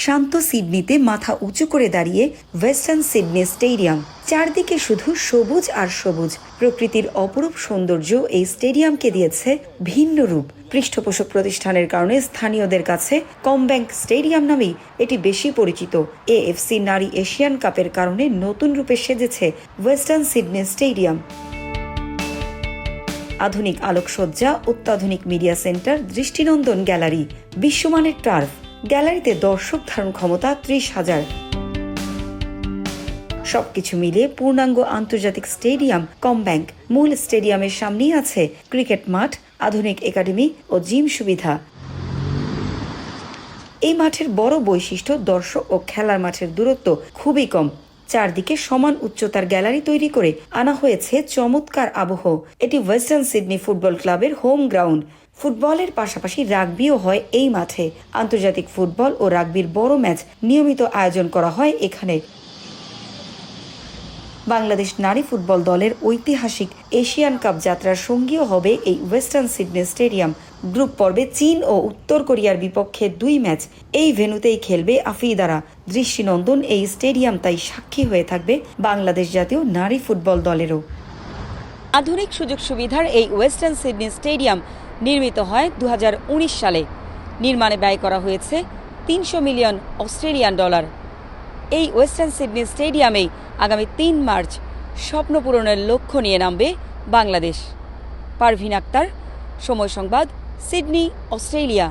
শান্ত সিডনিতে মাথা উঁচু করে দাঁড়িয়ে ওয়েস্টার্ন সিডনি স্টেডিয়াম। চারদিকে শুধু সবুজ আর সবুজ। প্রকৃতির অপরূপ সৌন্দর্য এই স্টেডিয়ামকে দিয়েছে ভিন্ন রূপ। পৃষ্ঠপোষক প্রতিষ্ঠানের কারণে স্থানীয়দের কাছে কমব্যাংক স্টেডিয়াম নামেই এটি বেশি পরিচিত। এএফসি নারী এশিয়ান কাপের কারণে নতুন রূপে সেজেছে ওয়েস্টার্ন সিডনি স্টেডিয়াম। আধুনিক আলোকসজ্জা, অত্যাধুনিক মিডিয়া সেন্টার, দৃষ্টিনন্দন গ্যালারি, বিশ্বমানের টার্ফ। গ্যালারিতে দর্শক ধারণ ক্ষমতা 30,000। সবকিছু মিলিয়ে পূর্ণাঙ্গ আন্তর্জাতিক স্টেডিয়াম কমব্যাংক। মূল স্টেডিয়ামের সামনেই আছে ক্রিকেট মাঠ, আধুনিক একাডেমি ও জিম সুবিধা। এই মাঠের বড় বৈশিষ্ট্য, দর্শক ও খেলার মাঠের দূরত্ব খুবই কম। চারদিকে সমান উচ্চতার গ্যালারি তৈরি করে আনা হয়েছে চমৎকার আবহ। এটি ওয়েস্টার্ন সিডনি ফুটবল ক্লাবের হোম গ্রাউন্ড। ফুটবলের পাশাপাশি রাগবিও হয় এই মাঠে। আন্তর্জাতিক ফুটবল ও রাগবির বড় ম্যাচ নিয়মিত আয়োজন করা হয় এখানে। বাংলাদেশ নারী ফুটবল দলের ঐতিহাসিক এশিয়ান কাপ যাত্রার সঙ্গীও হবে এই ওয়েস্টার্ন সিডনি স্টেডিয়াম। গ্রুপ পর্বে চীন ও উত্তর কোরিয়ার বিপক্ষে 2 ম্যাচ এই ভেন্যুতেই খেলবে আফ্রিদারা। দৃষ্টিনন্দন এই স্টেডিয়াম তাই সাক্ষী হয়ে থাকবে বাংলাদেশ জাতীয় নারী ফুটবল দলেরও। আধুনিক সুযোগ সুবিধার এই ওয়েস্টার্ন সিডনি স্টেডিয়াম নির্মিত হয় 2019 সালে। নির্মাণে ব্যয় করা হয়েছে 300 মিলিয়ন অস্ট্রেলিয়ান ডলার। এই ওয়েস্টার্ন সিডনি স্টেডিয়ামেই আগামী 3 মার্চ স্বপ্ন পূরণের লক্ষ্য নিয়ে নামবে বাংলাদেশ। পারভিন আক্তার, সময় সংবাদ, সিডনি, অস্ট্রেলিয়া।